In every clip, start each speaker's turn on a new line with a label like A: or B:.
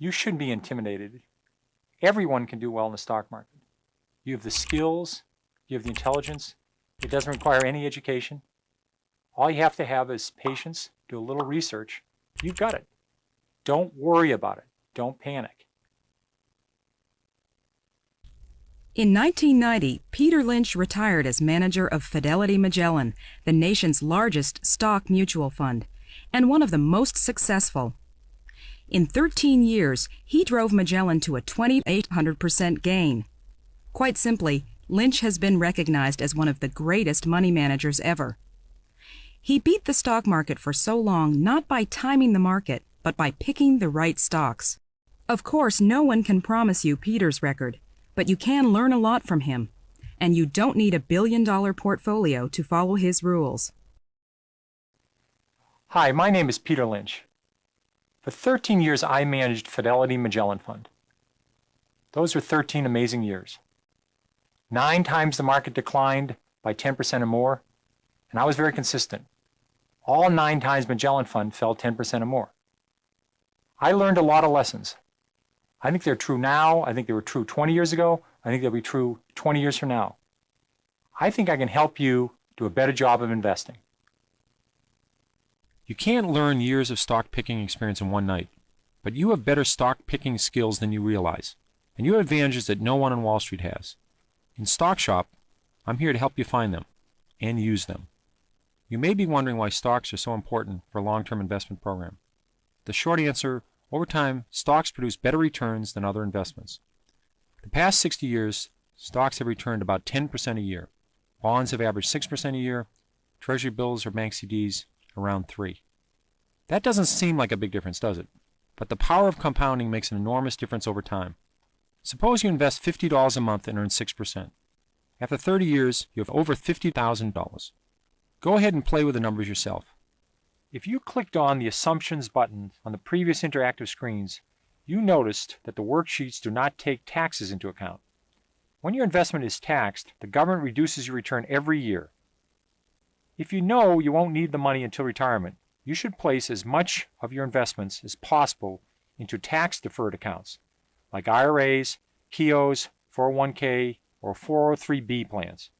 A: You shouldn't be intimidated. Everyone can do well in the stock market. You have the skills, you have the intelligence. It doesn't require any education. All you have to have is patience, do a little research. You've got it. Don't worry about it. Don't panic.
B: In 1990, Peter Lynch retired as manager of Fidelity Magellan, the nation's largest stock mutual fund, and one of the most successful. In 13 years, he drove Magellan to a 2,800% gain. Quite simply, Lynch has been recognized as one of the greatest money managers ever. He beat the stock market for so long not by timing the market, but by picking the right stocks. Of course, no one can promise you Peter's record, but you can learn a lot from him, and you don't need a billion-dollar portfolio to follow his rules.
A: Hi, my name is Peter Lynch. For 13 years, I managed Fidelity Magellan Fund. Those were 13 amazing years. 9 times the market declined by 10% or more, and I was very consistent. All 9 times Magellan Fund fell 10% or more. I learned a lot of lessons. I think they're true now. I think they were true 20 years ago. I think they'll be true 20 years from now. I think I can help you do a better job of investing.
C: You can't learn years of stock picking experience in one night, but you have better stock picking skills than you realize, and you have advantages that no one on Wall Street has. In Stock Shop, I'm here to help you find them and use them. You may be wondering why stocks are so important for a long-term investment program. The short answer: over time, stocks produce better returns than other investments. The past 60 years, stocks have returned about 10% a year. Bonds have averaged 6% a year. Treasury bills or bank CDs around 3%. That doesn't seem like a big difference, does it? But the power of compounding makes an enormous difference over time. Suppose you invest $50 a month and earn 6%. After 30 years, you have over $50,000. Go ahead and play with the numbers yourself.
A: If you clicked on the Assumptions button on the previous interactive screens, you noticed that the worksheets do not take taxes into account. When your investment is taxed, the government reduces your return every year. If you know you won't need the money until retirement, you should place as much of your investments as possible into tax-deferred accounts, like IRAs, KEOs, 401k, or 403b plans.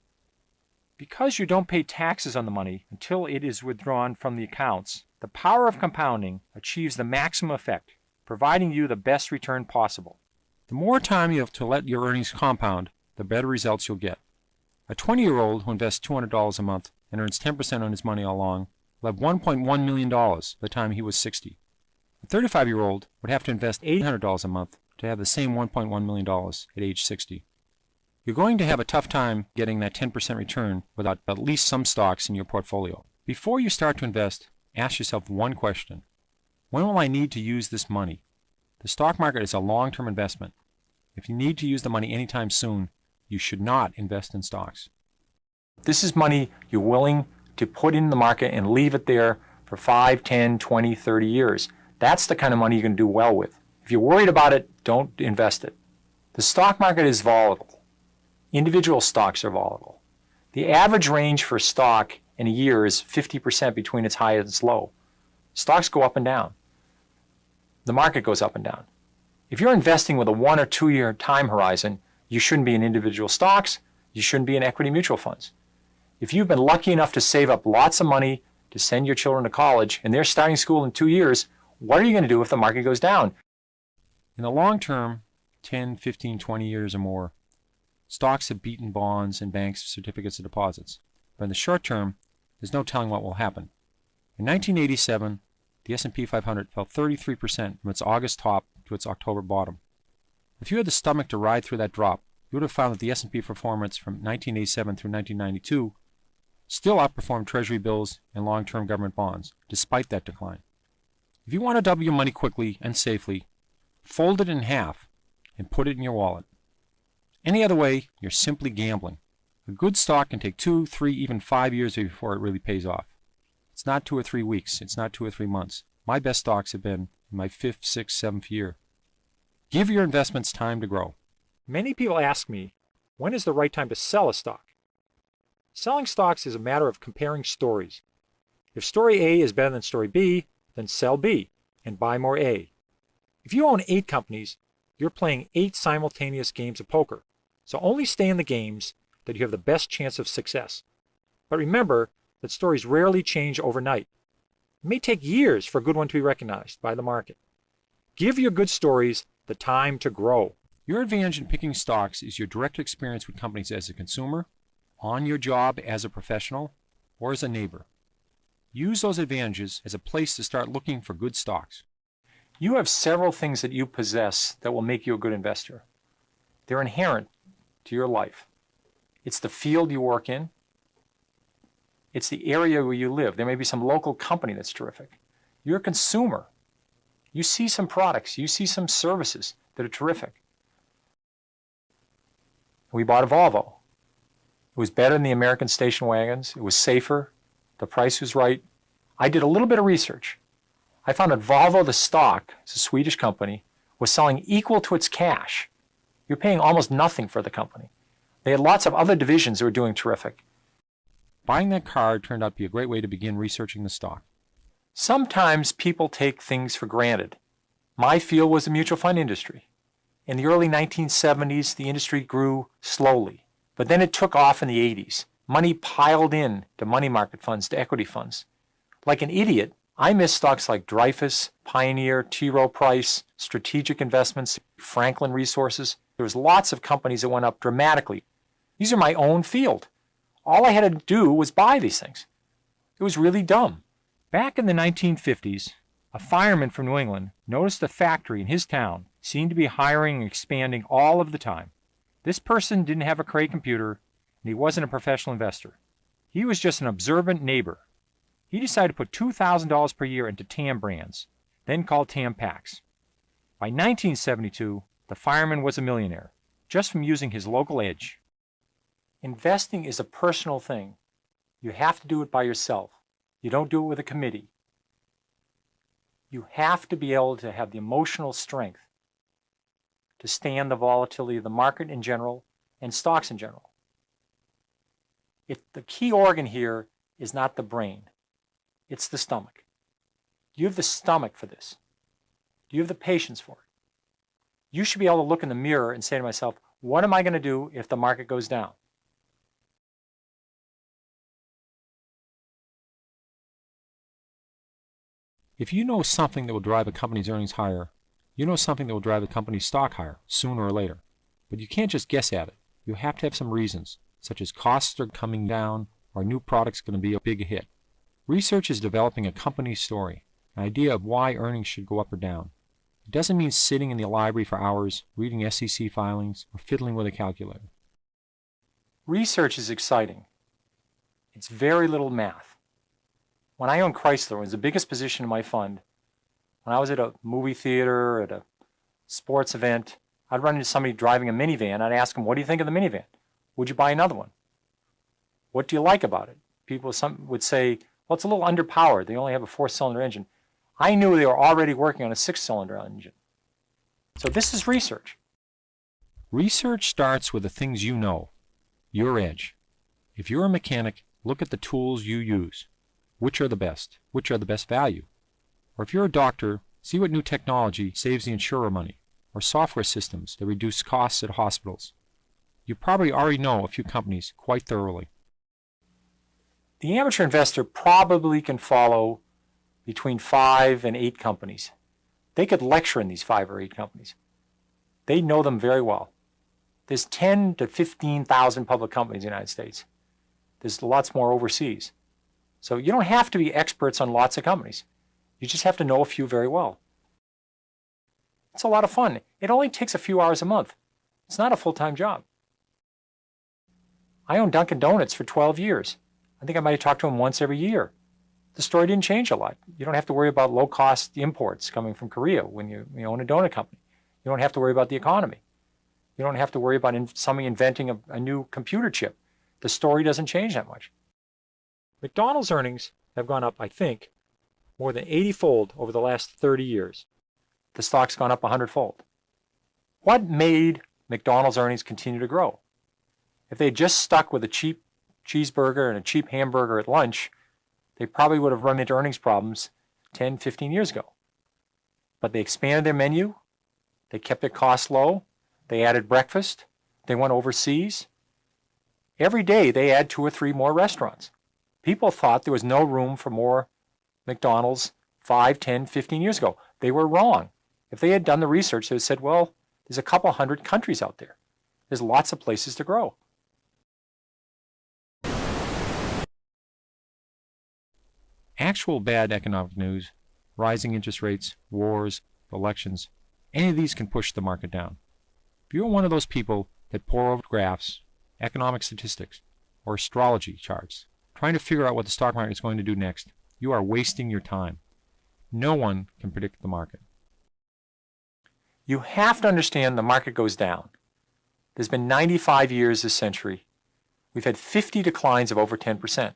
A: Because you don't pay taxes on the money until it is withdrawn from the accounts, the power of compounding achieves the maximum effect, providing you the best return possible.
C: The more time you have to let your earnings compound, the better results you'll get. A 20-year-old who invests $200 a month and earns 10% on his money all along will have $1.1 million by the time he was 60. A 35-year-old would have to invest $800 a month to have the same $1.1 million at age 60. You're going to have a tough time getting that 10% return without at least some stocks in your portfolio. Before you start to invest, ask yourself one question: when will I need to use this money? The stock market is a long-term investment. If you need to use the money anytime soon, you should not invest in stocks.
A: This is money you're willing to put in the market and leave it there for 5, 10, 20, 30 years. That's the kind of money you're going to do well with. If you're worried about it, don't invest it. The stock market is volatile. Individual stocks are volatile. The average range for a stock in a year is 50% between its high and its low. Stocks go up and down. The market goes up and down. If you're investing with a 1 or 2 year time horizon, you shouldn't be in individual stocks. You shouldn't be in equity mutual funds. If you've been lucky enough to save up lots of money to send your children to college and they're starting school in 2 years, what are you going to do if the market goes down?
C: In the long term, 10, 15, 20 years or more, stocks have beaten bonds and banks' certificates of deposits. But in the short term, there's no telling what will happen. In 1987, the S&P 500 fell 33% from its August top to its October bottom. If you had the stomach to ride through that drop, you would have found that the S&P performance from 1987 through 1992 still outperformed Treasury bills and long-term government bonds, despite that decline. If you want to double your money quickly and safely, fold it in half and put it in your wallet. Any other way, you're simply gambling. A good stock can take 2, 3, even 5 years before it really pays off. It's not 2 or 3 weeks. It's not 2 or 3 months. My best stocks have been in my 5th, 6th, 7th year. Give your investments time to grow.
A: Many people ask me, when is the right time to sell a stock? Selling stocks is a matter of comparing stories. If story A is better than story B, then sell B and buy more A. If you own 8 companies, you're playing 8 simultaneous games of poker. So only stay in the games that you have the best chance of success. But remember that stories rarely change overnight. It may take years for a good one to be recognized by the market. Give your good stories the time to grow.
C: Your advantage in picking stocks is your direct experience with companies as a consumer, on your job as a professional, or as a neighbor. Use those advantages as a place to start looking for good stocks.
A: You have several things that you possess that will make you a good investor. They're inherent to your life. It's the field you work in. It's the area where you live. There may be some local company that's terrific. You're a consumer. You see some products. You see some services that are terrific. We bought a Volvo. It was better than the American station wagons. It was safer. The price was right. I did a little bit of research. I found that Volvo, the stock, it's a Swedish company, was selling equal to its cash. You're paying almost nothing for the company. They had lots of other divisions that were doing terrific.
C: Buying that car turned out to be a great way to begin researching the stock.
A: Sometimes people take things for granted. My field was the mutual fund industry. In the early 1970s, the industry grew slowly, but then it took off in the 80s. Money piled in to money market funds, to equity funds. Like an idiot, I missed stocks like Dreyfus, Pioneer, T. Rowe Price, Strategic Investments, Franklin Resources. There was lots of companies that went up dramatically. These are my own field. All I had to do was buy these things. It was really dumb. Back in the 1950s, a fireman from New England noticed a factory in his town seemed to be hiring and expanding all of the time. This person didn't have a Cray computer, and he wasn't a professional investor. He was just an observant neighbor. He decided to put $2,000 per year into TAM brands, then called TAM Packs. By 1972, the fireman was a millionaire, just from using his local edge. Investing is a personal thing. You have to do it by yourself. You don't do it with a committee. You have to be able to have the emotional strength to stand the volatility of the market in general and stocks in general. The key organ here is not the brain. It's the stomach. Do you have the stomach for this? Do you have the patience for it? You should be able to look in the mirror and say to myself, what am I going to do if the market goes down?
C: If you know something that will drive a company's earnings higher, you know something that will drive a company's stock higher, sooner or later. But you can't just guess at it. You have to have some reasons, such as costs are coming down or a new product's going to be a big hit. Research is developing a company's story, an idea of why earnings should go up or down. It doesn't mean sitting in the library for hours, reading SEC filings, or fiddling with a calculator.
A: Research is exciting. It's very little math. When I owned Chrysler, it was the biggest position in my fund. When I was at a movie theater, at a sports event, I'd run into somebody driving a minivan. I'd ask them, what do you think of the minivan? Would you buy another one? What do you like about it? Some would say, well, it's a little underpowered. They only have a 4-cylinder engine. I knew they were already working on a 6-cylinder engine. So this is research.
C: Research starts with the things you know, your edge. If you're a mechanic, look at the tools you use. Which are the best? Which are the best value? Or if you're a doctor, see what new technology saves the insurer money, or software systems that reduce costs at hospitals. You probably already know a few companies quite thoroughly.
A: The amateur investor probably can follow between 5 and 8 companies. They could lecture in these 5 or 8 companies. They know them very well. There's 10 to 15,000 public companies in the United States. There's lots more overseas. So you don't have to be experts on lots of companies. You just have to know a few very well. It's a lot of fun. It only takes a few hours a month. It's not a full-time job. I owned Dunkin' Donuts for 12 years. I think I might have talked to them once every year. The story didn't change a lot. You don't have to worry about low-cost imports coming from Korea when you own a donut company. You don't have to worry about the economy. You don't have to worry about somebody inventing a new computer chip. The story doesn't change that much. McDonald's earnings have gone up, I think, more than 80-fold over the last 30 years. The stock's gone up 100-fold. What made McDonald's earnings continue to grow? If they just stuck with a cheap cheeseburger and a cheap hamburger at lunch, they probably would have run into earnings problems 10, 15 years ago. But they expanded their menu. They kept their costs low. They added breakfast. They went overseas. Every day they add 2 or 3 more restaurants. People thought there was no room for more McDonald's 5, 10, 15 years ago. They were wrong. If they had done the research, they would have said, well, there's a couple hundred countries out there. There's lots of places to grow.
C: Actual bad economic news, rising interest rates, wars, elections, any of these can push the market down. If you're one of those people that pore over graphs, economic statistics, or astrology charts, trying to figure out what the stock market is going to do next, you are wasting your time. No one can predict the market.
A: You have to understand the market goes down. There's been 95 years this century. We've had 50 declines of over 10%.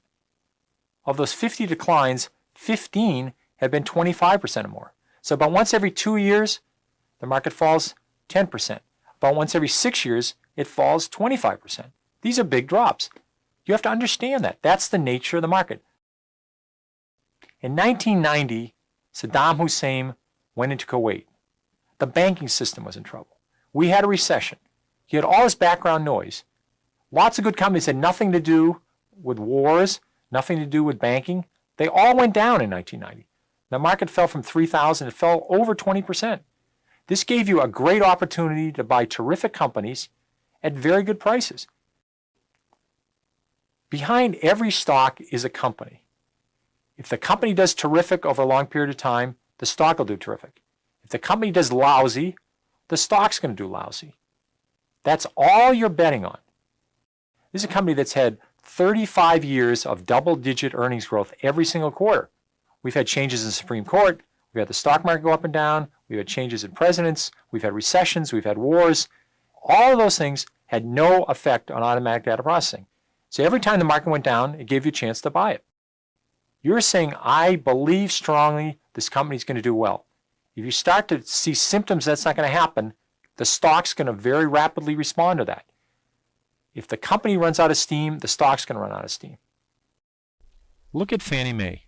A: Of those 50 declines, 15 have been 25% or more. So about once every 2 years, the market falls 10%. About once every 6 years, it falls 25%. These are big drops. You have to understand that. That's the nature of the market. In 1990, Saddam Hussein went into Kuwait. The banking system was in trouble. We had a recession. You had all this background noise. Lots of good companies had nothing to do with wars, nothing to do with banking. They all went down in 1990. The market fell from 3,000, it fell over 20%. This gave you a great opportunity to buy terrific companies at very good prices. Behind every stock is a company. If the company does terrific over a long period of time, the stock will do terrific. If the company does lousy, the stock's going to do lousy. That's all you're betting on. This is a company that's had 35 years of double-digit earnings growth every single quarter. We've had changes in the Supreme Court. We've had the stock market go up and down. We've had changes in presidents. We've had recessions. We've had wars. All of those things had no effect on automatic data processing. So every time the market went down, it gave you a chance to buy it. You're saying, I believe strongly this company's going to do well. If you start to see symptoms that's not going to happen, the stock's going to very rapidly respond to that. If the company runs out of steam, the stock's going to run out of steam.
C: Look at Fannie Mae.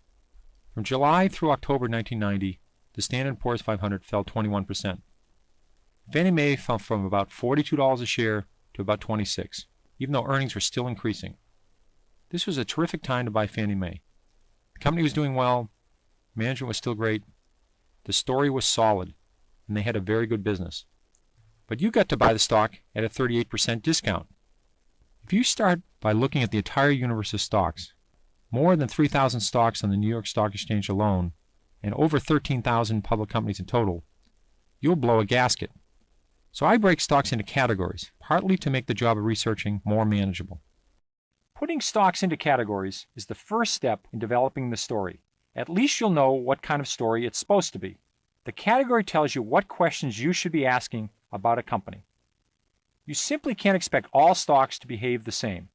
C: From July through October 1990, the Standard & Poor's 500 fell 21%. Fannie Mae fell from about $42 a share to about $26, even though earnings were still increasing. This was a terrific time to buy Fannie Mae. The company was doing well, management was still great, the story was solid, and they had a very good business. But you got to buy the stock at a 38% discount. If you start by looking at the entire universe of stocks, more than 3,000 stocks on the New York Stock Exchange alone, and over 13,000 public companies in total, you'll blow a gasket. So I break stocks into categories, partly to make the job of researching more manageable.
A: Putting stocks into categories is the first step in developing the story. At least you'll know what kind of story it's supposed to be. The category tells you what questions you should be asking about a company. You simply can't expect all stocks to behave the same.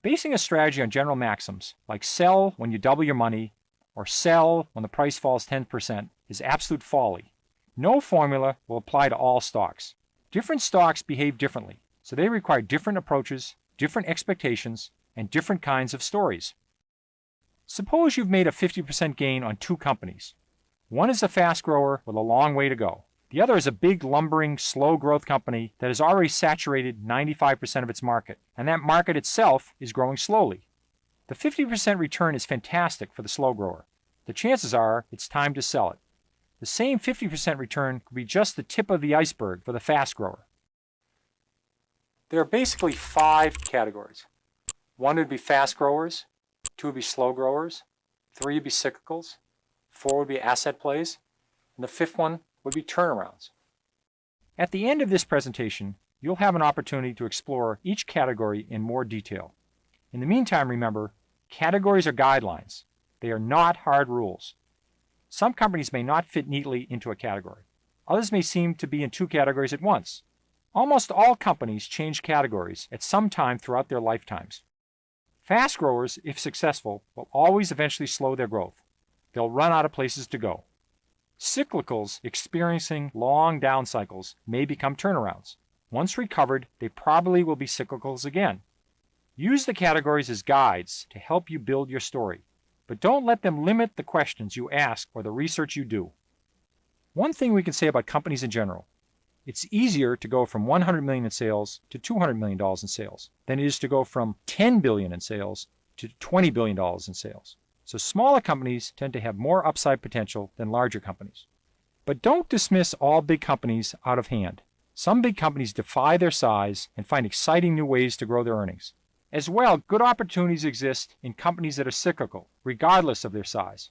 A: Basing a strategy on general maxims, like sell when you double your money, or sell when the price falls 10%, is absolute folly. No formula will apply to all stocks. Different stocks behave differently, so they require different approaches, different expectations, and different kinds of stories. Suppose you've made a 50% gain on 2 companies. One is a fast grower with a long way to go. The other is a big, lumbering, slow growth company that has already saturated 95% of its market, and that market itself is growing slowly. The 50% return is fantastic for the slow grower. The chances are it's time to sell it. The same 50% return could be just the tip of the iceberg for the fast grower. There are basically 5 categories. 1 would be fast growers, 2 would be slow growers, 3 would be cyclicals, 4 would be asset plays, and the 5th one would be turnarounds. At the end of this presentation, you'll have an opportunity to explore each category in more detail. In the meantime, remember, categories are guidelines. They are not hard rules. Some companies may not fit neatly into a category. Others may seem to be in 2 categories at once. Almost all companies change categories at some time throughout their lifetimes. Fast growers, if successful, will always eventually slow their growth. They'll run out of places to go. Cyclicals experiencing long down cycles may become turnarounds. Once recovered, they probably will be cyclicals again. Use the categories as guides to help you build your story, but don't let them limit the questions you ask or the research you do. One thing we can say about companies in general, it's easier to go from $100 million in sales to $200 million in sales than it is to go from $10 billion in sales to $20 billion in sales. So smaller companies tend to have more upside potential than larger companies. But don't dismiss all big companies out of hand. Some big companies defy their size and find exciting new ways to grow their earnings. As well, good opportunities exist in companies that are cyclical, regardless of their size.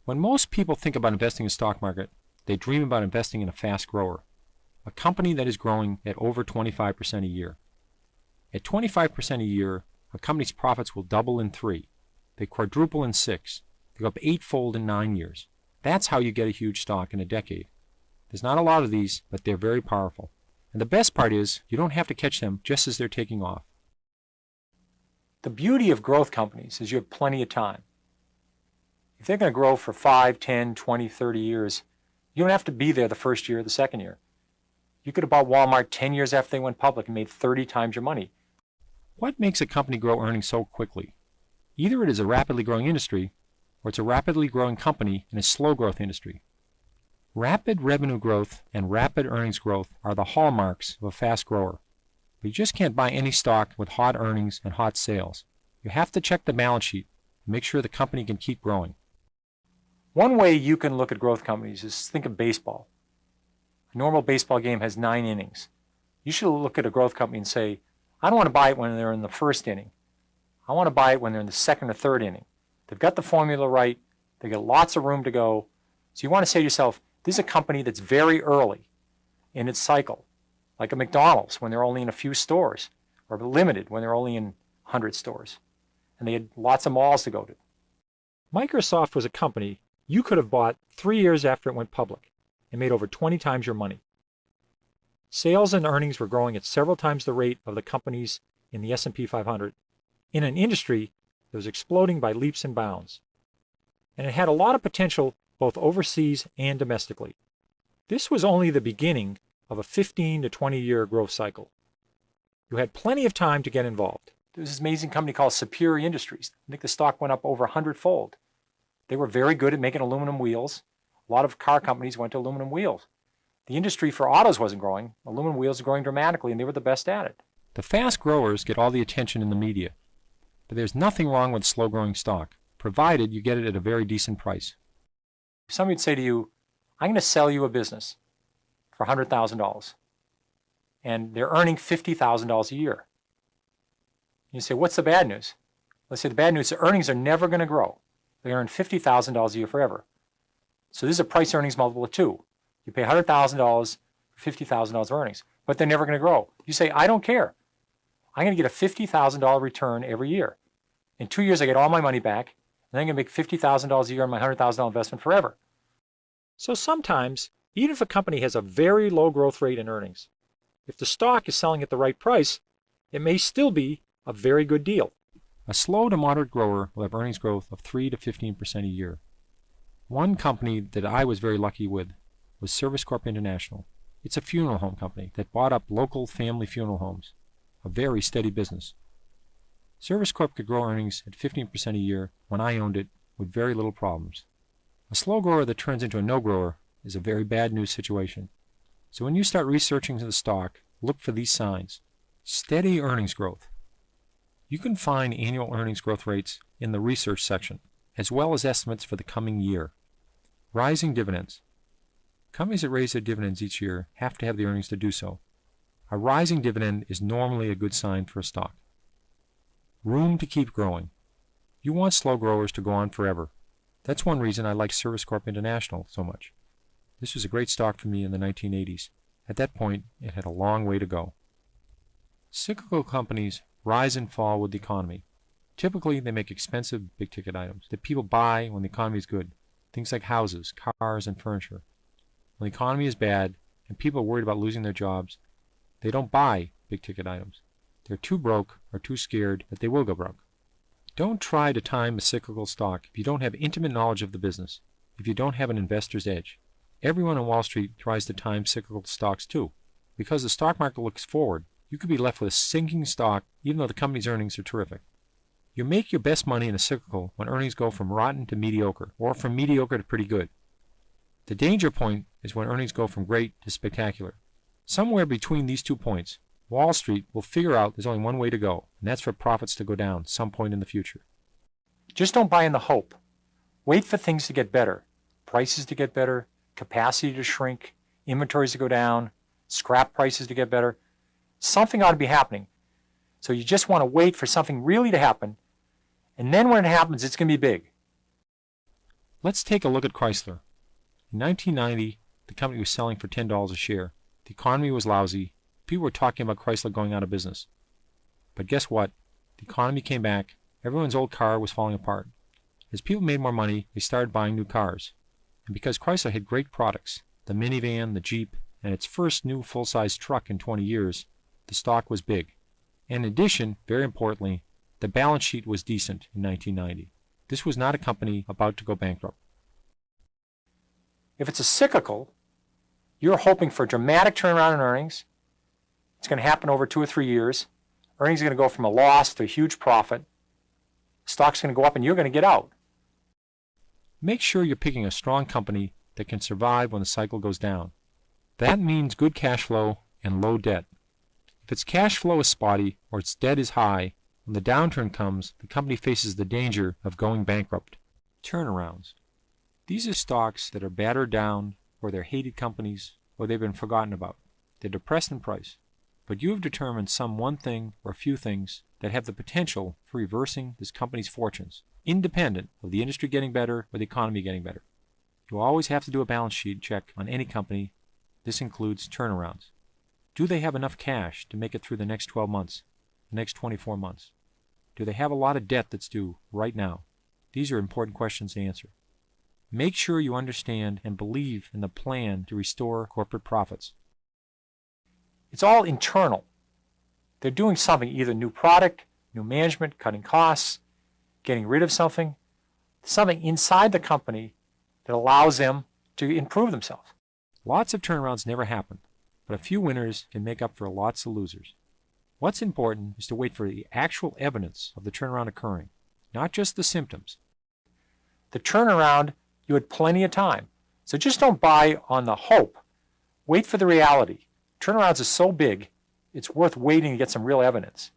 C: When most people think about investing in the stock market, they dream about investing in a fast grower, a company that is growing at over 25% a year. At 25% a year, a company's profits will double in 3. They quadruple in 6. They go up 8-fold in 9 years. That's how you get a huge stock in a decade. There's not a lot of these, but they're very powerful. And the best part is, you don't have to catch them just as they're taking off.
A: The beauty of growth companies is you have plenty of time. If they're going to grow for 5, 10, 20, 30 years, you don't have to be there the first year or the second year. You could have bought Walmart 10 years after they went public and made 30 times your money.
C: What makes a company grow earnings so quickly? Either it is a rapidly growing industry, or it's a rapidly growing company in a slow growth industry. Rapid revenue growth and rapid earnings growth are the hallmarks of a fast grower. But you just can't buy any stock with hot earnings and hot sales. You have to check the balance sheet and make sure the company can keep growing.
A: One way you can look at growth companies is think of baseball. A normal baseball game has 9 innings. You should look at a growth company and say, I don't want to buy it when they're in the first inning. I want to buy it when they're in the second or third inning. They've got the formula right. They've got lots of room to go. So you want to say to yourself, this is a company that's very early in its cycle, like a McDonald's when they're only in a few stores, or limited when they're only in 100 stores. And they had lots of malls to go to. Microsoft was a company you could have bought 3 years after it went public and made over 20 times your money. Sales and earnings were growing at several times the rate of the companies in the S&P 500 in an industry that was exploding by leaps and bounds. And it had a lot of potential both overseas and domestically. This was only the beginning of a 15 to 20 year growth cycle. You had plenty of time to get involved. There was this amazing company called Superior Industries. I think the stock went up over 100-fold. They were very good at making aluminum wheels. A lot of car companies went to aluminum wheels. The industry for autos wasn't growing. Aluminum wheels were growing dramatically, and they were the best at it.
C: The fast growers get all the attention in the media. But there's nothing wrong with slow-growing stock, provided you get it at a very decent price.
A: Somebody would say to you, I'm going to sell you a business for $100,000, and they're earning $50,000 a year. You say, what's the bad news? Let's say the bad news is the earnings are never going to grow. They earn $50,000 a year forever. So this is a price earnings multiple of 2. You pay $100,000 for $50,000 of earnings, but they're never going to grow. You say, I don't care. I'm going to get a $50,000 return every year. In 2 years, I get all my money back, and I'm going to make $50,000 a year on my $100,000 investment forever. So sometimes, even if a company has a very low growth rate in earnings, if the stock is selling at the right price, it may still be a very good deal.
C: A slow to moderate grower will have earnings growth of 3 to 15% a year. One company that I was very lucky with was Service Corp International. It's a funeral home company that bought up local family funeral homes, a very steady business. Service Corp could grow earnings at 15% a year when I owned it with very little problems. A slow grower that turns into a no-grower is a very bad news situation. So when you start researching the stock, look for these signs. Steady earnings growth. You can find annual earnings growth rates in the research section, as well as estimates for the coming year. Rising dividends. Companies that raise their dividends each year have to have the earnings to do so. A rising dividend is normally a good sign for a stock. Room to keep growing. You want slow growers to go on forever. That's one reason I like Service Corp International so much. This was a great stock for me in the 1980s. At that point, it had a long way to go. Cyclical companies rise and fall with the economy. Typically, they make expensive big-ticket items that people buy when the economy is good. Things like houses, cars, and furniture. When the economy is bad and people are worried about losing their jobs, they don't buy big-ticket items. They're too broke or too scared that they will go broke. Don't try to time a cyclical stock if you don't have intimate knowledge of the business, if you don't have an investor's edge. Everyone on Wall Street tries to time cyclical stocks too. Because the stock market looks forward, you could be left with a sinking stock even though the company's earnings are terrific. You make your best money in a cyclical when earnings go from rotten to mediocre, or from mediocre to pretty good. The danger point is when earnings go from great to spectacular. Somewhere between these 2 points, Wall Street will figure out there's only one way to go, and that's for profits to go down some point in the future.
A: Just don't buy in the hope. Wait for things to get better, prices to get better, capacity to shrink, inventories to go down, scrap prices to get better. Something ought to be happening. So you just want to wait for something really to happen, and then when it happens, it's going to be big.
C: Let's take a look at Chrysler. In 1990, the company was selling for $10 a share. The economy was lousy. People were talking about Chrysler going out of business. But guess what? The economy came back. Everyone's old car was falling apart. As people made more money, they started buying new cars. And because Chrysler had great products, the minivan, the Jeep, and its first new full-size truck in 20 years, the stock was big. And in addition, very importantly, the balance sheet was decent in 1990. This was not a company about to go bankrupt.
A: If it's a cyclical, you're hoping for a dramatic turnaround in earnings. It's going to happen over 2 or 3 years. Earnings are going to go from a loss to a huge profit. Stock's going to go up and you're going to get out.
C: Make sure you're picking a strong company that can survive when the cycle goes down. That means good cash flow and low debt. If its cash flow is spotty or its debt is high, when the downturn comes, the company faces the danger of going bankrupt. Turnarounds. These are stocks that are battered down, or they're hated companies, or they've been forgotten about. They're depressed in price. But you have determined some one thing or a few things that have the potential for reversing this company's fortunes, independent of the industry getting better or the economy getting better. You always have to do a balance sheet check on any company. This includes turnarounds. Do they have enough cash to make it through the next 12 months, the next 24 months? Do they have a lot of debt that's due right now? These are important questions to answer. Make sure you understand and believe in the plan to restore corporate profits.
A: It's all internal. They're doing something, either new product, new management, cutting costs, getting rid of something inside the company that allows them to improve themselves.
C: Lots of turnarounds never happen, but a few winners can make up for lots of losers. What's important is to wait for the actual evidence of the turnaround occurring, not just the symptoms.
A: The turnaround, you had plenty of time. So just don't buy on the hope. Wait for the reality. Turnarounds are so big, it's worth waiting to get some real evidence.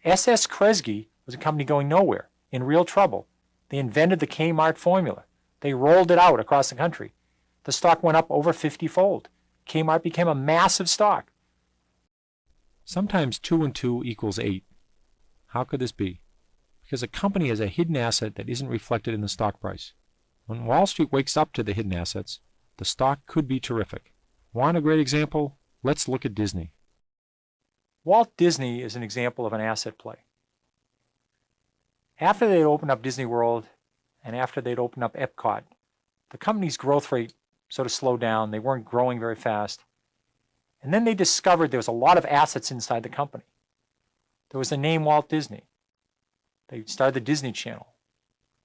A: S.S. Kresge was a company going nowhere, in real trouble. They invented the Kmart formula. They rolled it out across the country. The stock went up over 50-fold. Kmart became a massive stock.
C: Sometimes 2 and 2 equals 8. How could this be? Because a company has a hidden asset that isn't reflected in the stock price. When Wall Street wakes up to the hidden assets, the stock could be terrific. Want a great example? Let's look at Disney.
A: Walt Disney is an example of an asset play. After they'd opened up Disney World and after they'd opened up Epcot, the company's growth rate sort of slowed down. They weren't growing very fast. And then they discovered there was a lot of assets inside the company. There was the name Walt Disney. They started the Disney Channel.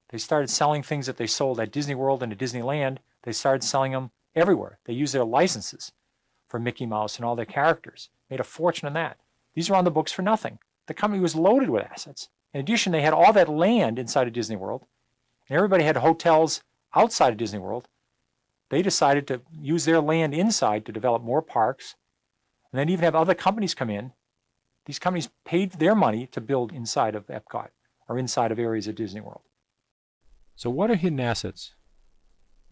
A: They started selling things that they sold at Disney World and at Disneyland. They started selling them everywhere. They used their licenses for Mickey Mouse and all their characters. Made a fortune on that. These are on the books for nothing. The company was loaded with assets. In addition, they had all that land inside of Disney World, and everybody had hotels outside of Disney World. They decided to use their land inside to develop more parks, and then even have other companies come in. These companies paid their money to build inside of Epcot or inside of areas of Disney World.
C: So what are hidden assets?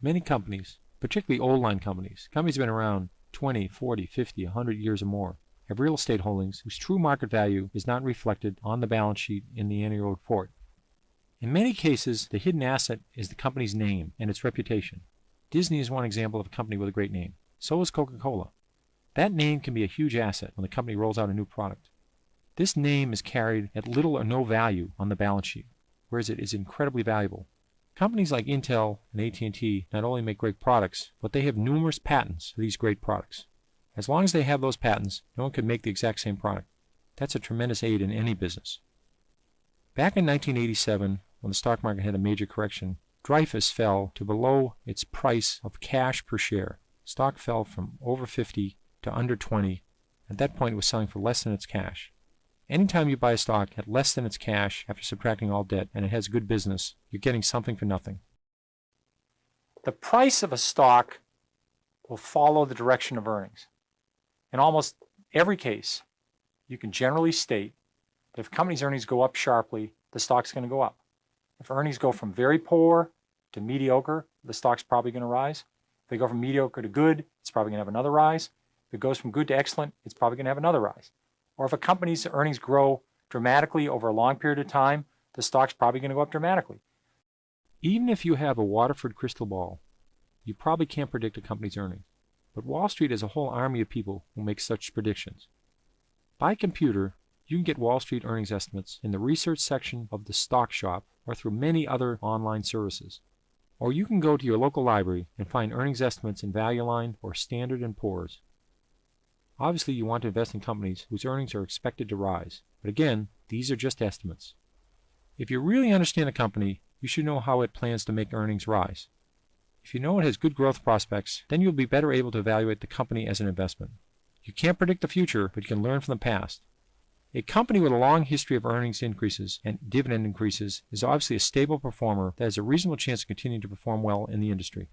C: Many companies, particularly old line companies that have been around 20, 40, 50, 100 years or more, have real estate holdings whose true market value is not reflected on the balance sheet in the annual report. In many cases, the hidden asset is the company's name and its reputation. Disney is one example of a company with a great name. So is Coca-Cola. That name can be a huge asset when the company rolls out a new product. This name is carried at little or no value on the balance sheet, whereas it is incredibly valuable. Companies like Intel and AT&T not only make great products, but they have numerous patents for these great products. As long as they have those patents, no one can make the exact same product. That's a tremendous aid in any business. Back in 1987, when the stock market had a major correction, Dreyfus fell to below its price of cash per share. Stock fell from over 50 to under 20. At that point, it was selling for less than its cash. Anytime you buy a stock at less than its cash after subtracting all debt and it has good business, you're getting something for nothing.
A: The price of a stock will follow the direction of earnings. In almost every case, you can generally state that if a company's earnings go up sharply, the stock's going to go up. If earnings go from very poor to mediocre, the stock's probably going to rise. If they go from mediocre to good, it's probably going to have another rise. If it goes from good to excellent, it's probably going to have another rise. Or if a company's earnings grow dramatically over a long period of time, the stock's probably going to go up dramatically.
C: Even if you have a Waterford crystal ball, you probably can't predict a company's earnings. But Wall Street is a whole army of people who make such predictions. By computer, you can get Wall Street earnings estimates in the research section of the stock shop or through many other online services. Or you can go to your local library and find earnings estimates in Value Line or Standard & Poor's. Obviously, you want to invest in companies whose earnings are expected to rise. But again, these are just estimates. If you really understand a company, you should know how it plans to make earnings rise. If you know it has good growth prospects, then you'll be better able to evaluate the company as an investment. You can't predict the future, but you can learn from the past. A company with a long history of earnings increases and dividend increases is obviously a stable performer that has a reasonable chance of continuing to perform well in the industry.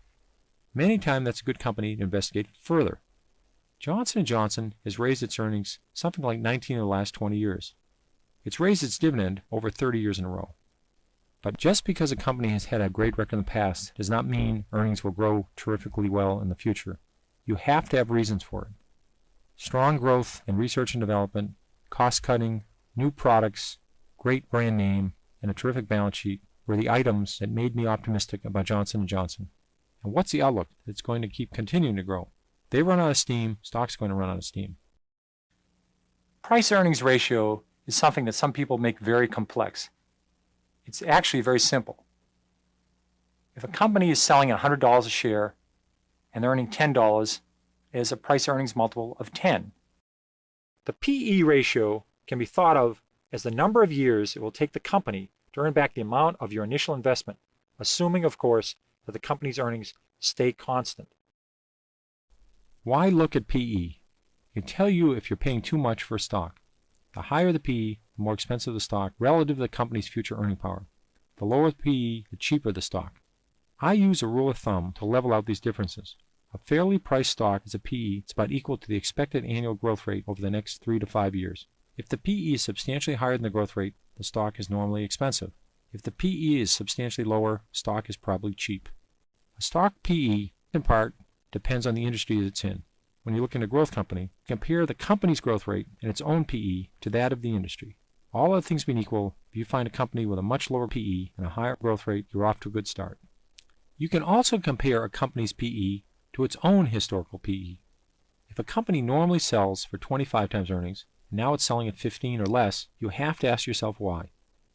C: Many times that's a good company to investigate further. Johnson & Johnson has raised its earnings something like 19 of the last 20 years. It's raised its dividend over 30 years in a row. But just because a company has had a great record in the past does not mean earnings will grow terrifically well in the future. You have to have reasons for it. Strong growth in research and development, cost-cutting, new products, great brand name, and a terrific balance sheet were the items that made me optimistic about Johnson & Johnson. And what's the outlook? It's going to keep continuing to grow. If they run out of steam, stock's going to run out of steam.
A: Price-earnings ratio is something that some people make very complex. It's actually very simple. If a company is selling at $100 a share and they're earning $10, it has a price-earnings multiple of 10. The P/E ratio can be thought of as the number of years it will take the company to earn back the amount of your initial investment, assuming, of course, that the company's earnings stay constant.
C: Why look at P/E? It can tell you if you're paying too much for a stock. The higher the P/E, the more expensive the stock relative to the company's future earning power. The lower the P/E, the cheaper the stock. I use a rule of thumb to level out these differences. A fairly priced stock is a P/E that's about equal to the expected annual growth rate over the next 3 to 5 years. If the P/E is substantially higher than the growth rate, the stock is normally expensive. If the P/E is substantially lower, the stock is probably cheap. A stock P/E, in part, depends on the industry that it's in. When you look at a growth company, compare the company's growth rate and its own P/E to that of the industry. All other things being equal, if you find a company with a much lower P/E and a higher growth rate, you're off to a good start. You can also compare a company's P/E to its own historical P/E. If a company normally sells for 25 times earnings, and now it's selling at 15 or less, you have to ask yourself why.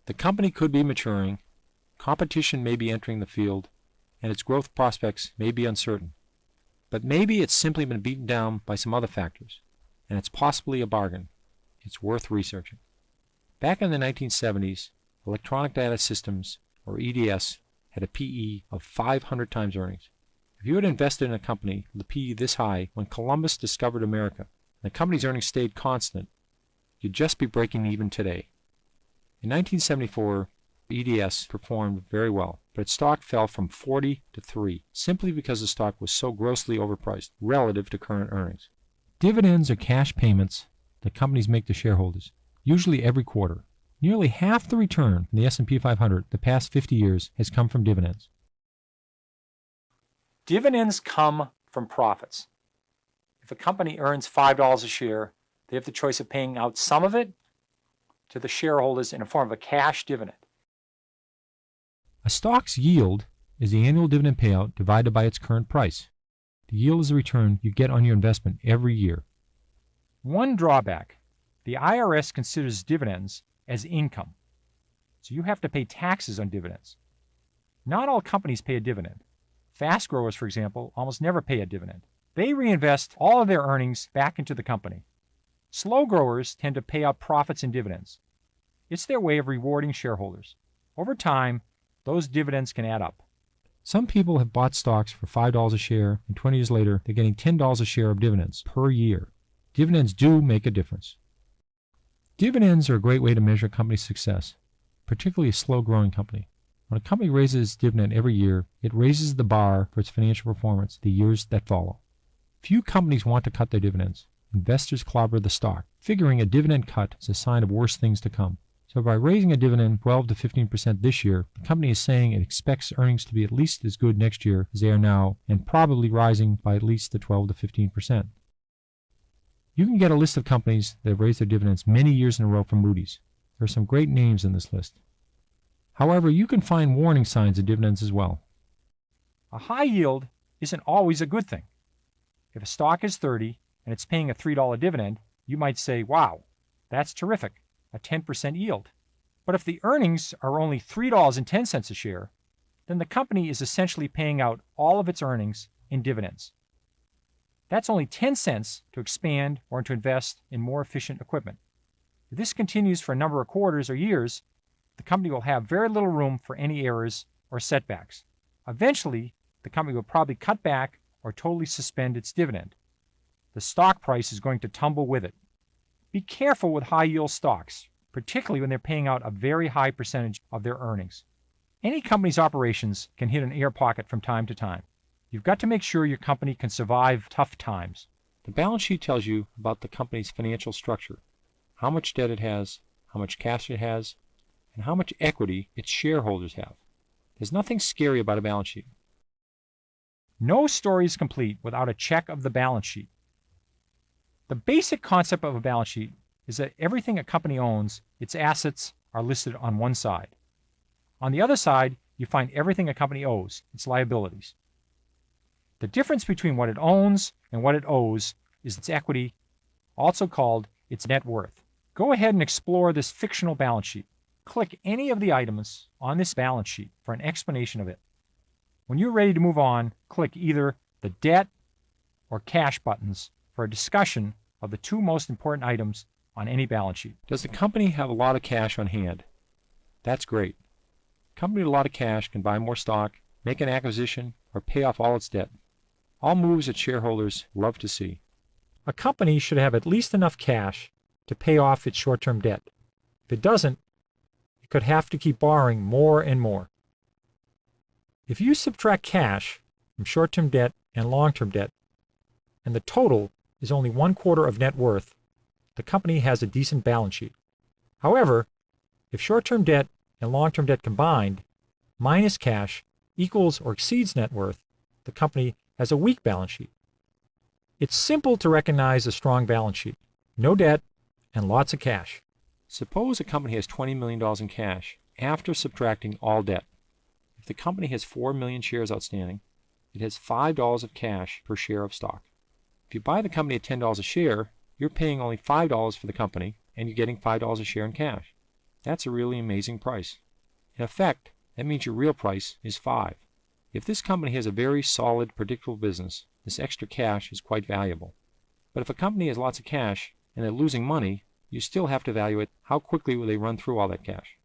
C: The company could be maturing, competition may be entering the field, and its growth prospects may be uncertain. But maybe it's simply been beaten down by some other factors, and it's possibly a bargain. It's worth researching. Back in the 1970s, Electronic Data Systems, or EDS, had a P/E of 500 times earnings. If you had invested in a company with a P/E this high when Columbus discovered America, and the company's earnings stayed constant, you'd just be breaking even today. In 1974, EDS performed very well, but its stock fell from 40 to 3, simply because the stock was so grossly overpriced relative to current earnings. Dividends are cash payments that companies make to shareholders, usually every quarter. Nearly half the return in the S&P 500 the past 50 years has come from dividends.
A: Dividends come from profits. If a company earns $5 a share, they have the choice of paying out some of it to the shareholders in the form of a cash dividend.
C: A stock's yield is the annual dividend payout divided by its current price. The yield is the return you get on your investment every year.
A: One drawback: the IRS considers dividends as income, so you have to pay taxes on dividends. Not all companies pay a dividend. Fast growers, for example, almost never pay a dividend. They reinvest all of their earnings back into the company. Slow growers tend to pay out profits and dividends. It's their way of rewarding shareholders. Over time, those dividends can add up.
C: Some people have bought stocks for $5 a share, and 20 years later, they're getting $10 a share of dividends per year. Dividends do make a difference. Dividends are a great way to measure a company's success, particularly a slow-growing company. When a company raises its dividend every year, it raises the bar for its financial performance the years that follow. Few companies want to cut their dividends. Investors clobber the stock, figuring a dividend cut is a sign of worse things to come. So by raising a dividend 12 to 15% this year, the company is saying it expects earnings to be at least as good next year as they are now, and probably rising by at least the 12 to 15%. You can get a list of companies that have raised their dividends many years in a row from Moody's. There are some great names in this list. However, you can find warning signs of dividends as well.
A: A high yield isn't always a good thing. If a stock is 30 and it's paying a $3 dividend, you might say, wow, that's terrific, a 10% yield. But if the earnings are only $3.10 a share, then the company is essentially paying out all of its earnings in dividends. That's only 10 cents to expand or to invest in more efficient equipment. If this continues for a number of quarters or years, the company will have very little room for any errors or setbacks. Eventually, the company will probably cut back or totally suspend its dividend. The stock price is going to tumble with it. Be careful with high-yield stocks, particularly when they're paying out a very high percentage of their earnings. Any company's operations can hit an air pocket from time to time. You've got to make sure your company can survive tough times.
C: The balance sheet tells you about the company's financial structure, how much debt it has, how much cash it has, and how much equity its shareholders have. There's nothing scary about a balance sheet.
A: No story is complete without a check of the balance sheet. The basic concept of a balance sheet is that everything a company owns, its assets, are listed on one side. On the other side, you find everything a company owes, its liabilities. The difference between what it owns and what it owes is its equity, also called its net worth. Go ahead and explore this fictional balance sheet. Click any of the items on this balance sheet for an explanation of it. When you're ready to move on, click either the debt or cash buttons for a discussion of the two most important items on any balance sheet.
C: Does the company have a lot of cash on hand? That's great. A company with a lot of cash can buy more stock, make an acquisition, or pay off all its debt. All moves that shareholders love to see.
A: A company should have at least enough cash to pay off its short-term debt. If it doesn't, it could have to keep borrowing more and more. If you subtract cash from short-term debt and long-term debt, and the total is only 1/4 of net worth, the company has a decent balance sheet. However, if short-term debt and long-term debt combined, minus cash, equals or exceeds net worth, the company has a weak balance sheet. It's simple to recognize a strong balance sheet. No debt and lots of cash.
C: Suppose a company has $20 million in cash after subtracting all debt. If the company has 4 million shares outstanding, it has $5 of cash per share of stock. If you buy the company at $10 a share, you're paying only $5 for the company and you're getting $5 a share in cash. That's a really amazing price. In effect, that means your real price is $5. If this company has a very solid, predictable business, this extra cash is quite valuable. But if a company has lots of cash and they're losing money, you still have to evaluate how quickly will they run through all that cash.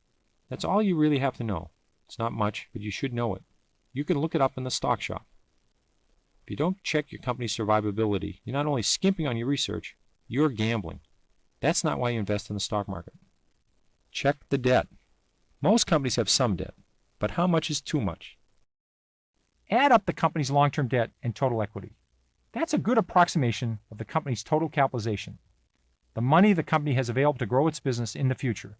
C: That's all you really have to know. It's not much, but you should know it. You can look it up in the stock shop. If you don't check your company's survivability, you're not only skimping on your research, you're gambling. That's not why you invest in the stock market. Check the debt. Most companies have some debt, but how much is too much?
A: Add up the company's long-term debt and total equity. That's a good approximation of the company's total capitalization, the money the company has available to grow its business in the future.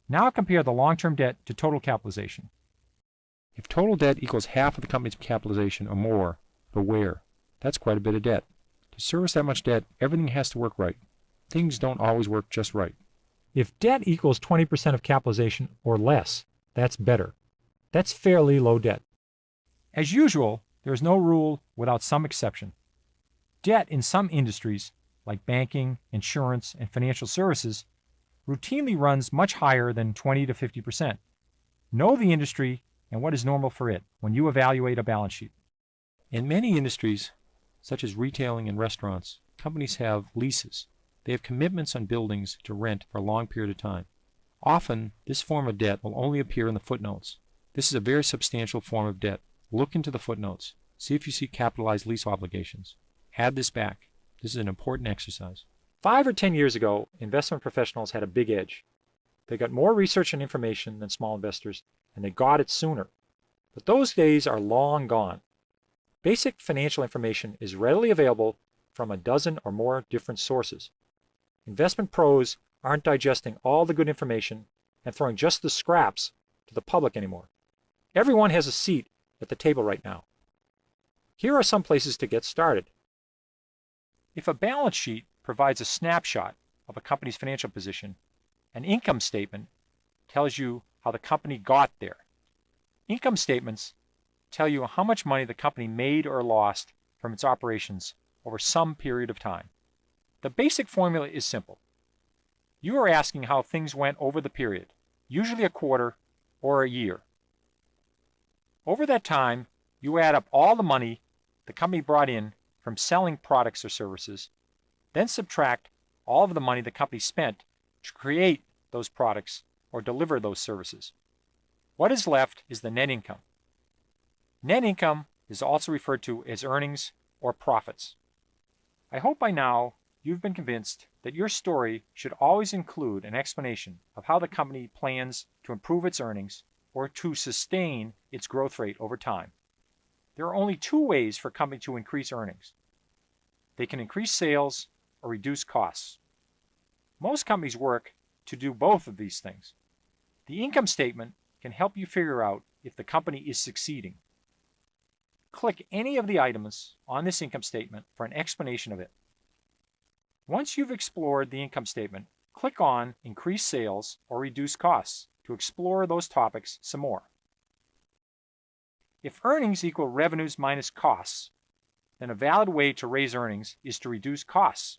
A: Now compare the long-term debt to total capitalization.
C: If total debt equals half of the company's capitalization or more, beware. That's quite a bit of debt. To service that much debt, everything has to work right. Things don't always work just right.
A: If debt equals 20% of capitalization or less, that's better. That's fairly low debt. As usual, there is no rule without some exception. Debt in some industries, like banking, insurance, and financial services, routinely runs much higher than 20 to 50%. Know the industry and what is normal for it when you evaluate a balance sheet.
C: In many industries, such as retailing and restaurants, companies have leases. They have commitments on buildings to rent for a long period of time. Often, this form of debt will only appear in the footnotes. This is a very substantial form of debt. Look into the footnotes. See if you see capitalized lease obligations. Add this back. This is an important exercise.
A: 5 or 10 years ago, investment professionals had a big edge. They got more research and information than small investors, and they got it sooner. But those days are long gone. Basic financial information is readily available from a dozen or more different sources. Investment pros aren't digesting all the good information and throwing just the scraps to the public anymore. Everyone has a seat at the table right now. Here are some places to get started. If a balance sheet provides a snapshot of a company's financial position, an income statement tells you how the company got there. Income statements tell you how much money the company made or lost from its operations over some period of time. The basic formula is simple. You are asking how things went over the period, usually a quarter or a year. Over that time, you add up all the money the company brought in from selling products or services, then subtract all of the money the company spent to create those products or deliver those services. What is left is the net income. Net income is also referred to as earnings or profits. I hope by now you've been convinced that your story should always include an explanation of how the company plans to improve its earnings or to sustain its growth rate over time. There are only two ways for a company to increase earnings. They can increase sales or reduce costs. Most companies work to do both of these things. The income statement can help you figure out if the company is succeeding. Click any of the items on this income statement for an explanation of it. Once you've explored the income statement, click on Increase Sales or Reduce Costs to explore those topics some more. If earnings equal revenues minus costs, then a valid way to raise earnings is to reduce costs.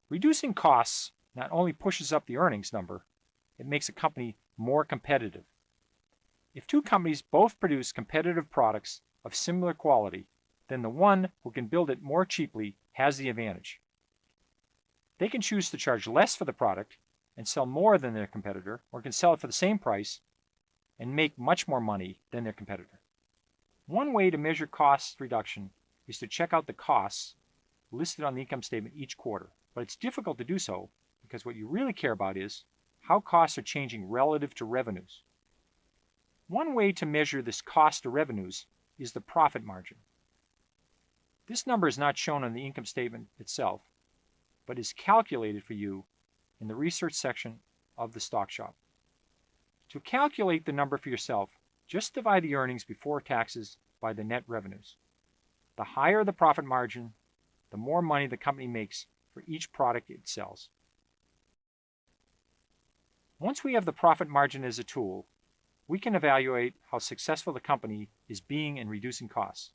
A: Reducing costs not only pushes up the earnings number, it makes a company more competitive. If two companies both produce competitive products of similar quality, then the one who can build it more cheaply has the advantage. They can choose to charge less for the product and sell more than their competitor, or can sell it for the same price and make much more money than their competitor. One way to measure cost reduction is to check out the costs listed on the income statement each quarter, but it's difficult to do so because what you really care about is how costs are changing relative to revenues. One way to measure this cost to revenues is the profit margin. This number is not shown on the income statement itself, but is calculated for you in the research section of the stock shop. To calculate the number for yourself, just divide the earnings before taxes by the net revenues. The higher the profit margin, the more money the company makes for each product it sells. Once we have the profit margin as a tool, we can evaluate how successful the company is being in reducing costs.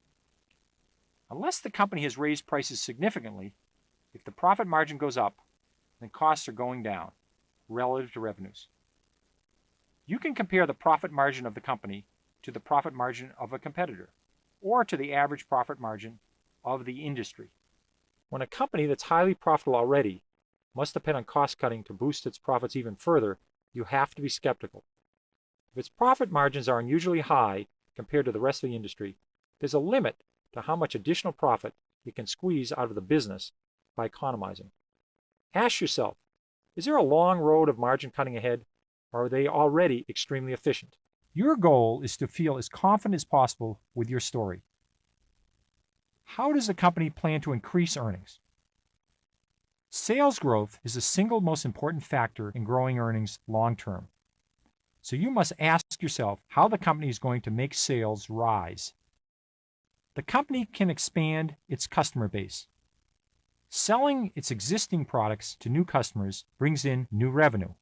A: Unless the company has raised prices significantly, if the profit margin goes up, then costs are going down relative to revenues. You can compare the profit margin of the company to the profit margin of a competitor, or to the average profit margin of the industry. When a company that's highly profitable already must depend on cost cutting to boost its profits even further, you have to be skeptical. If its profit margins are unusually high compared to the rest of the industry, there's a limit to how much additional profit it can squeeze out of the business by economizing. Ask yourself, is there a long road of margin cutting ahead, or are they already extremely efficient? Your goal is to feel as confident as possible with your story. How does the company plan to increase earnings? Sales growth is the single most important factor in growing earnings long term. So you must ask yourself how the company is going to make sales rise. The company can expand its customer base. Selling its existing products to new customers brings in new revenue.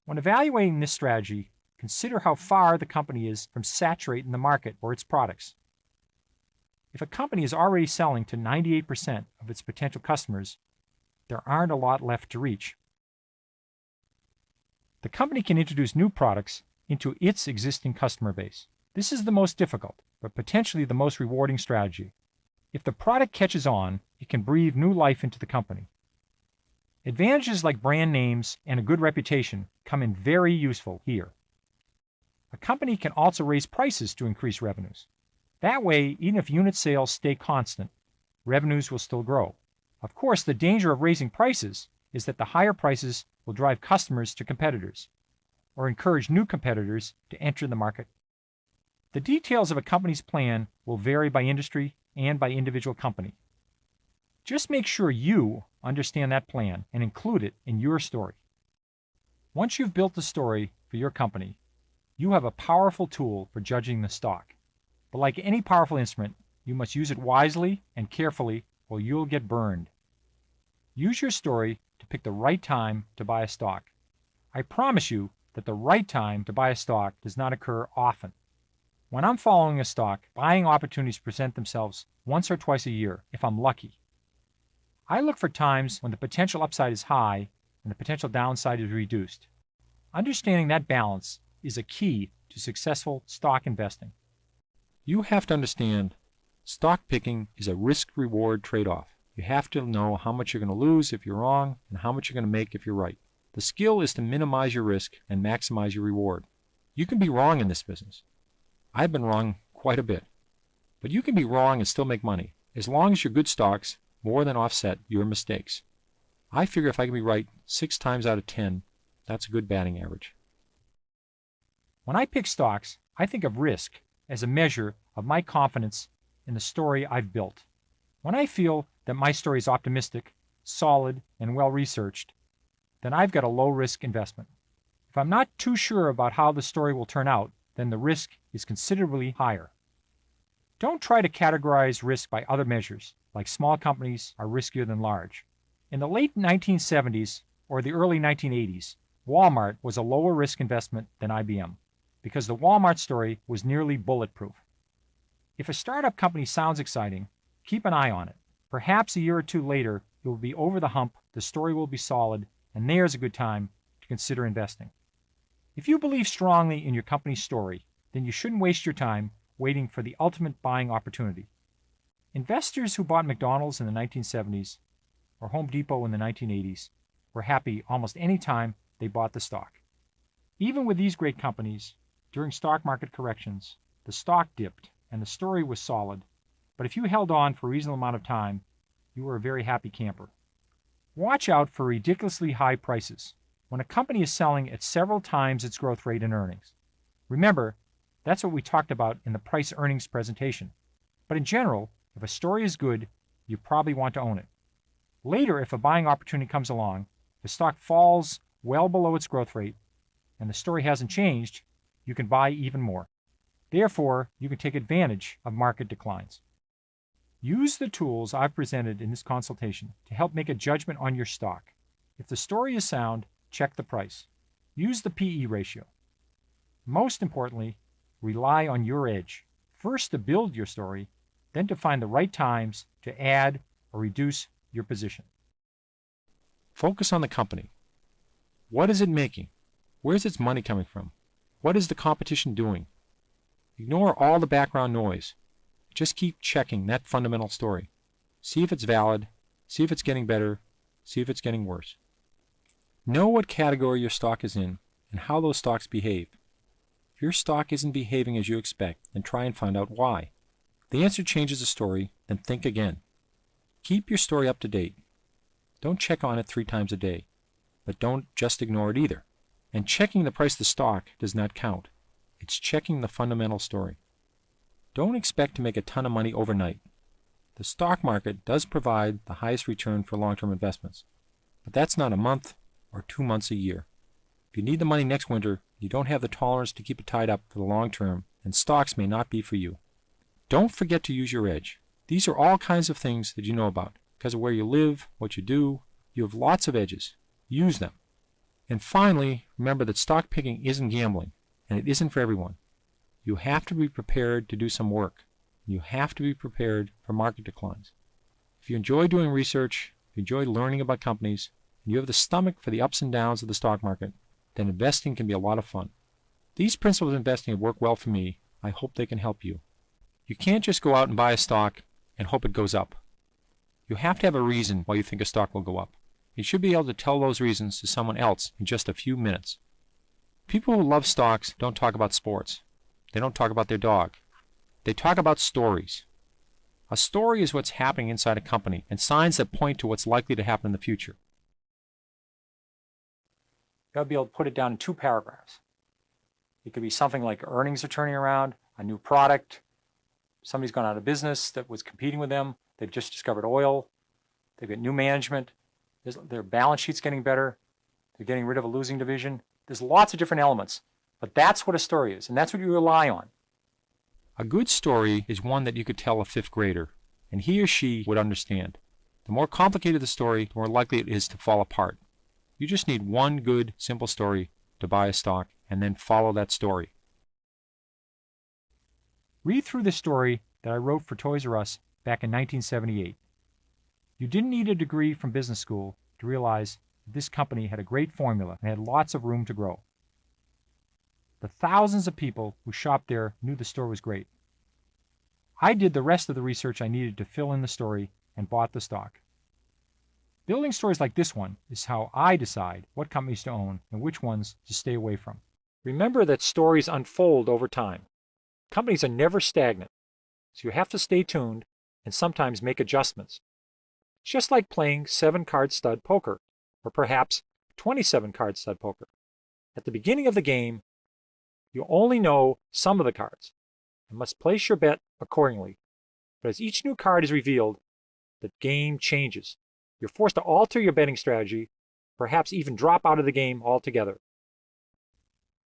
A: When evaluating this strategy, consider how far the company is from saturating the market for its products. If a company is already selling to 98% of its potential customers, there aren't a lot left to reach. The company can introduce new products into its existing customer base. This is the most difficult, but potentially the most rewarding strategy. If the product catches on, it can breathe new life into the company. Advantages like brand names and a good reputation come in very useful here. A company can also raise prices to increase revenues. That way, even if unit sales stay constant, revenues will still grow. Of course, the danger of raising prices is that the higher prices will drive customers to competitors. or encourage new competitors to enter the market. The details of a company's plan will vary by industry and by individual company. Just make sure you understand that plan and include it in your story. Once you've built the story for your company, you have a powerful tool for judging the stock. But like any powerful instrument, you must use it wisely and carefully or you'll get burned. Use your story to pick the right time to buy a stock. I promise you that the right time to buy a stock does not occur often. When I'm following a stock, buying opportunities present themselves once or twice a year, if I'm lucky. I look for times when the potential upside is high and the potential downside is reduced. Understanding that balance is a key to successful stock investing.
C: You have to understand, stock picking is a risk-reward trade-off. You have to know how much you're going to lose if you're wrong and how much you're going to make if you're right. The skill is to minimize your risk and maximize your reward. You can be wrong in this business. I've been wrong quite a bit. But you can be wrong and still make money, as long as your good stocks more than offset your mistakes. I figure if I can be right 6 times out of 10, that's a good batting average.
A: When I pick stocks, I think of risk as a measure of my confidence in the story I've built. When I feel that my story is optimistic, solid, and well-researched, then I've got a low-risk investment. If I'm not too sure about how the story will turn out, then the risk is considerably higher. Don't try to categorize risk by other measures, like small companies are riskier than large. In the late 1970s or the early 1980s, Walmart was a lower risk investment than IBM because the Walmart story was nearly bulletproof. If a startup company sounds exciting, keep an eye on it. Perhaps a year or two later, it will be over the hump, the story will be solid, and there's a good time to consider investing. If you believe strongly in your company's story, then you shouldn't waste your time waiting for the ultimate buying opportunity. Investors who bought McDonald's in the 1970s or Home Depot in the 1980s were happy almost any time they bought the stock. Even with these great companies, during stock market corrections, the stock dipped and the story was solid, but if you held on for a reasonable amount of time, you were a very happy camper. Watch out for ridiculously high prices when a company is selling at several times its growth rate in earnings. Remember, that's what we talked about in the price earnings presentation. But in general, if a story is good, you probably want to own it. Later, if a buying opportunity comes along, the stock falls well below its growth rate, and the story hasn't changed, you can buy even more. Therefore, you can take advantage of market declines. Use the tools I've presented in this consultation to help make a judgment on your stock. If the story is sound, check the price. Use the PE ratio. Most importantly, rely on your edge. First to build your story, then to find the right times to add or reduce your position.
C: Focus on the company. What is it making? Where's its money coming from? What is the competition doing? Ignore all the background noise. Just keep checking that fundamental story. See if it's valid, see if it's getting better, see if it's getting worse. Know what category your stock is in and how those stocks behave. If your stock isn't behaving as you expect, then try and find out why. If the answer changes the story, then think again. Keep your story up to date. Don't check on it 3 times a day, but don't just ignore it either. And checking the price of the stock does not count. It's checking the fundamental story. Don't expect to make a ton of money overnight. The stock market does provide the highest return for long-term investments, but that's not a month or 2 months a year. If you need the money next winter, you don't have the tolerance to keep it tied up for the long term, and stocks may not be for you. Don't forget to use your edge. These are all kinds of things that you know about. Because of where you live, what you do, you have lots of edges. Use them. And finally, remember that stock picking isn't gambling, and it isn't for everyone. You have to be prepared to do some work. You have to be prepared for market declines. If you enjoy doing research, if you enjoy learning about companies, and you have the stomach for the ups and downs of the stock market, then investing can be a lot of fun. These principles of investing have worked well for me. I hope they can help you. You can't just go out and buy a stock and hope it goes up. You have to have a reason why you think a stock will go up. You should be able to tell those reasons to someone else in just a few minutes. People who love stocks don't talk about sports. They don't talk about their dog. They talk about stories. A story is what's happening inside a company and signs that point to what's likely to happen in the future.
A: You got to be able to put it down in 2 paragraphs. It could be something like earnings are turning around, a new product, somebody's gone out of business that was competing with them, they've just discovered oil, they've got new management, their balance sheet's getting better, they're getting rid of a losing division. There's lots of different elements, but that's what a story is, and that's what you rely on.
C: A good story is one that you could tell a 5th grader, and he or she would understand. The more complicated the story, the more likely it is to fall apart. You just need one good, simple story to buy a stock, and then follow that story.
A: Read through the story that I wrote for Toys R Us back in 1978. You didn't need a degree from business school to realize that this company had a great formula and had lots of room to grow. The thousands of people who shopped there knew the store was great. I did the rest of the research I needed to fill in the story and bought the stock. Building stories like this one is how I decide what companies to own and which ones to stay away from. Remember that stories unfold over time. Companies are never stagnant, so you have to stay tuned and sometimes make adjustments. It's just like playing 7-card stud poker, or perhaps 27-card stud poker. At the beginning of the game, you only know some of the cards and must place your bet accordingly. But as each new card is revealed, the game changes. You're forced to alter your betting strategy, perhaps even drop out of the game altogether.